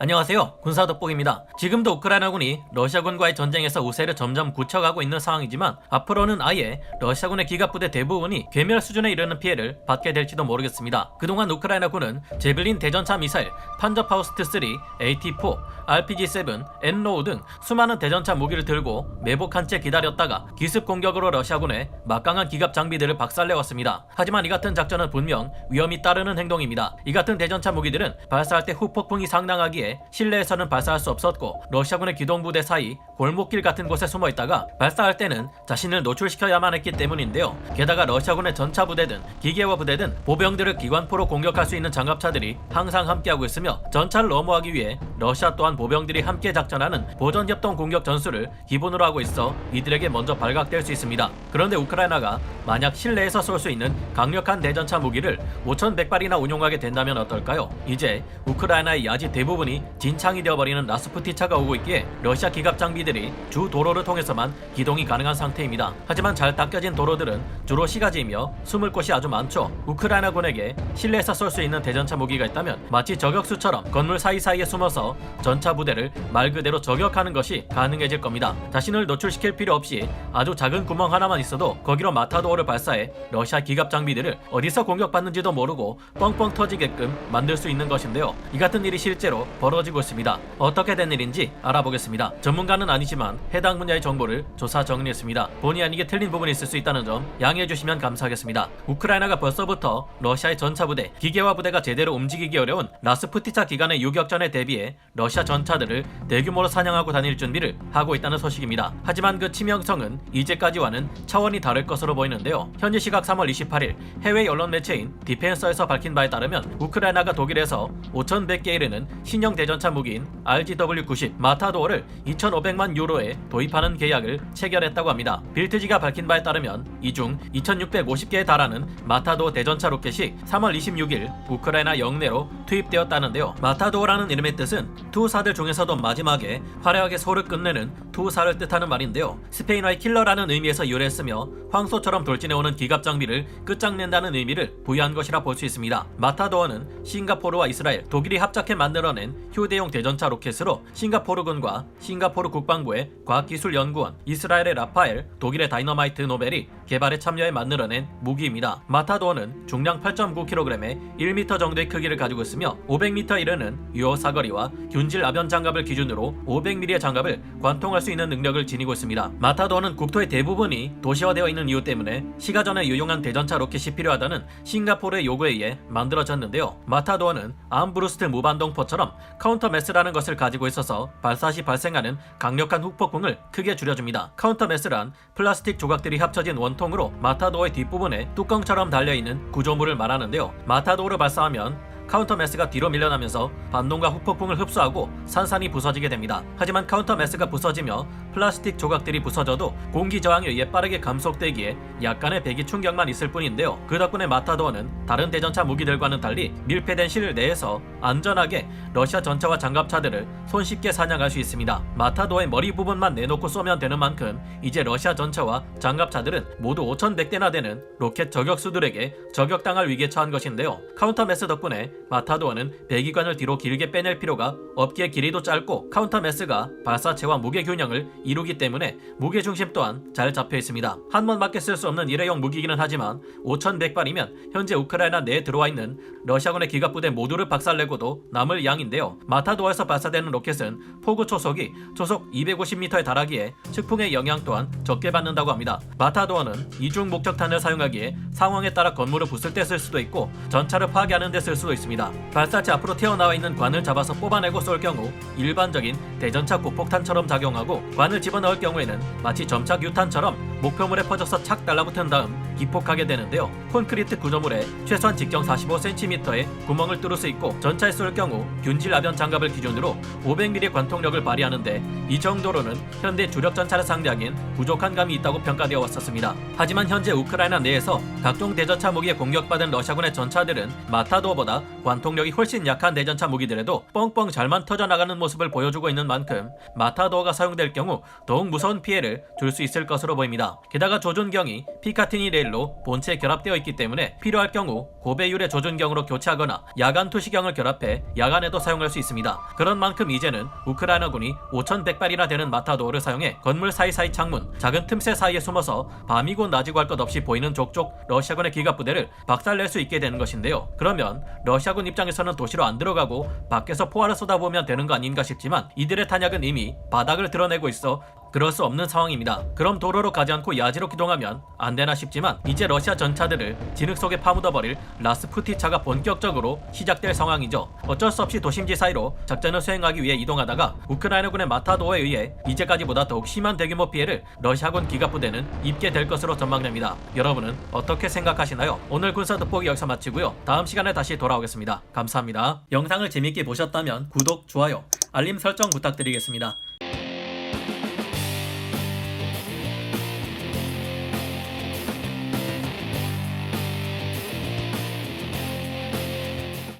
안녕하세요. 군사돋보기입니다. 지금도 우크라이나군이 러시아군과의 전쟁에서 우세를 점점 굳혀가고 있는 상황이지만 앞으로는 아예 러시아군의 기갑부대 대부분이 괴멸 수준에 이르는 피해를 받게 될지도 모르겠습니다. 그동안 우크라이나군은 제블린 대전차 미사일, 판저파우스트-3, AT-4, RPG-7, 엔로우 등 수많은 대전차 무기를 들고 매복한 채 기다렸다가 기습 공격으로 러시아군의 막강한 기갑 장비들을 박살내왔습니다. 하지만 이 같은 작전은 분명 위험이 따르는 행동입니다. 이 같은 대전차 무기들은 발사할 때 후폭풍이 상당하기에 실내에서는 발사할 수 없었고 러시아군의 기동부대 사이 골목길 같은 곳에 숨어있다가 발사할 때는 자신을 노출시켜야만 했기 때문인데요. 게다가 러시아군의 전차부대든 기계화 부대든 보병들을 기관포로 공격할 수 있는 장갑차들이 항상 함께하고 있으며 전차를 넘어가기 위해 러시아 또한 보병들이 함께 작전하는 보전협동 공격 전술을 기본으로 하고 있어 이들에게 먼저 발각될 수 있습니다. 그런데 우크라이나가 만약 실내에서 쏠 수 있는 강력한 대전차 무기를 5100발이나 운용하게 된다면 어떨까요? 이제 우크라이나의 야지 대부분이 진창이 되어버리는 라스푸티차가 오고 있기에 러시아 기갑 장비들이 주 도로를 통해서만 기동이 가능한 상태입니다. 하지만 잘 닦여진 도로들은 주로 시가지이며 숨을 곳이 아주 많죠. 우크라이나군에게 실내에서 쏠 수 있는 대전차 무기가 있다면 마치 저격수처럼 건물 사이사이에 숨어서 전차 부대를 말 그대로 저격하는 것이 가능해질 겁니다. 자신을 노출시킬 필요 없이 아주 작은 구멍 하나만 있어도 거기로 마타도어를 발사해 러시아 기갑 장비들을 어디서 공격받는지도 모르고 뻥뻥 터지게끔 만들 수 있는 것인데요. 이 같은 일이 실제로 벌어지고 있습니다. 어떻게 된 일인지 알아보겠습니다. 전문가는 아니지만 해당 분야의 정보를 조사 정리했습니다. 본의 아니게 틀린 부분이 있을 수 있다는 점 양해해 주시면 감사하겠습니다. 우크라이나가 벌써부터 러시아의 전차부대, 기계화 부대가 제대로 움직이기 어려운 라스푸티차 기간의 유격전에 대비해 러시아 전차들을 대규모로 사냥하고 다닐 준비를 하고 있다는 소식입니다. 하지만 그 치명성은 이제까지와는 차원이 다를 것으로 보이는데요. 현지 시각 3월 28일 해외 언론 매체인 디펜서에서 밝힌 바에 따르면 우크라이나가 독일에서 5100개에 이르는 신형 대전차 무기인 RGW-90 마타도어를 2500만 유로에 도입하는 계약을 체결했다고 합니다. 빌트지가 밝힌 바에 따르면 이 중 2650개에 달하는 마타도어 대전차 로켓이 3월 26일 우크라이나 영내로 투입되었다는데요. 마타도어라는 이름의 뜻은 투사들 중에서도 마지막에 화려하게 소를 끝내는 투사를 뜻하는 말인데요. 스페인어의 킬러라는 의미에서 유래했으며 황소처럼 돌진해오는 기갑 장비를 끝장낸다는 의미를 부여한 것이라 볼 수 있습니다. 마타도어는 싱가포르와 이스라엘, 독일이 합작해 만들어낸 휴대용 대전차 로켓으로 싱가포르군과 싱가포르 국방부의 과학기술연구원, 이스라엘의 라파엘, 독일의 다이너마이트 노벨이 개발에 참여해 만들어낸 무기입니다. 마타도어는 중량 8.9kg에 1m 정도의 크기를 가지고 있으며 500m 이르는 유효 사거리와 균질 아변 장갑을 기준으로 500mm의 장갑을 관통할 수 있는 능력을 지니고 있습니다. 마타도어는 국토의 대부분이 도시화되어 있는 이유 때문에 시가전에 유용한 대전차 로켓이 필요하다는 싱가포르의 요구에 의해 만들어졌는데요. 마타도어는 암브루스트 무반동포처럼 카운터매스라는 것을 가지고 있어서 발사 시 발생하는 강력한 후폭풍을 크게 줄여줍니다. 카운터매스란 플라스틱 조각들이 합쳐진 원통으로 마타도어의 뒷부분에 뚜껑처럼 달려있는 구조물을 말하는데요. 마타도어를 발사하면 카운터매스가 뒤로 밀려나면서 반동과 후폭풍을 흡수하고 산산이 부서지게 됩니다. 하지만 카운터매스가 부서지며 플라스틱 조각들이 부서져도 공기 저항에 의해 빠르게 감속되기에 약간의 배기 충격만 있을 뿐인데요. 그 덕분에 마타도어는 다른 대전차 무기들과는 달리 밀폐된 실 내에서 안전하게 러시아 전차와 장갑차들을 손쉽게 사냥할 수 있습니다. 마타도어의 머리 부분만 내놓고 쏘면 되는 만큼 이제 러시아 전차와 장갑차들은 모두 5100대나 되는 로켓 저격수들에게 저격당할 위기에 처한 것인데요. 카운터매스 덕분에 마타도어는 배기관을 뒤로 길게 빼낼 필요가 없기에 길이도 짧고 카운터매스가 발사체와 무게 균형을 이루기 때문에 무게 중심 또한 잘 잡혀 있습니다. 한 번밖에 쓸 수 없는 일회용 무기이기는 하지만 5100발이면 현재 우크라이나 내에 들어와 있는 러시아군의 기갑부대 모두를 박살내고도 남을 양인데요. 마타도어에서 발사되는 로켓은 포구 초속이 초속 250m에 달하기에 측풍의 영향 또한 적게 받는다고 합니다. 마타도어는 이중 목적탄을 사용하기에 상황에 따라 건물을 부술 때 쓸 수도 있고 전차를 파괴하는 데 쓸 수도 있습니다. 발사체 앞으로 튀어나와 있는 관을 잡아서 뽑아내고 쏠 경우 일반적인 대전차 고폭탄처럼 작용하고 관을 집어넣을 경우에는 마치 점착 유탄처럼 목표물에 퍼져서 착 달라붙은 다음 기폭하게 되는데요. 콘크리트 구조물에 최소한 직경 45cm의 구멍을 뚫을 수 있고 전차에 쏠 경우 균질 아변 장갑을 기준으로 500mm 관통력을 발휘하는데 이 정도로는 현대 주력 전차를 상대하기엔 부족한 감이 있다고 평가되어 왔었습니다. 하지만 현재 우크라이나 내에서 각종 대전차 무기에 공격받은 러시아군의 전차들은 마타도어보다 관통력이 훨씬 약한 대전차 무기들에도 뻥뻥 잘만 터져나가는 모습을 보여주고 있는 만큼 마타도어가 사용될 경우 더욱 무서운 피해를 줄 수 있을 것으로 보입니다. 있습니다. 게다가 조준경이 피카티니 레일로 본체에 결합되어 있기 때문에 필요할 경우 고배율의 조준경으로 교체하거나 야간 투시경을 결합해 야간에도 사용할 수 있습니다. 그런 만큼 이제는 우크라이나군이 5100발이나 되는 마타도어를 사용해 건물 사이사이 창문, 작은 틈새 사이에 숨어서 밤이고 낮이고 할 것 없이 보이는 족족 러시아군의 기갑부대를 박살낼 수 있게 되는 것인데요. 그러면 러시아군 입장에서는 도시로 안 들어가고 밖에서 포화를 쏟아보면 되는 거 아닌가 싶지만 이들의 탄약은 이미 바닥을 드러내고 있어 그럴 수 없는 상황입니다. 그럼 도로로 가지 않고 야지로 기동하면 안 되나 싶지만 이제 러시아 전차들을 진흙 속에 파묻어버릴 라스푸티차가 본격적으로 시작될 상황이죠. 어쩔 수 없이 도심지 사이로 작전을 수행하기 위해 이동하다가 우크라이나군의 마타도어에 의해 이제까지보다 더욱 심한 대규모 피해를 러시아군 기갑부대는 입게 될 것으로 전망됩니다. 여러분은 어떻게 생각하시나요? 오늘 군사 돋보기 여기서 마치고요. 다음 시간에 다시 돌아오겠습니다. 감사합니다. 영상을 재밌게 보셨다면 구독, 좋아요, 알림 설정 부탁드리겠습니다.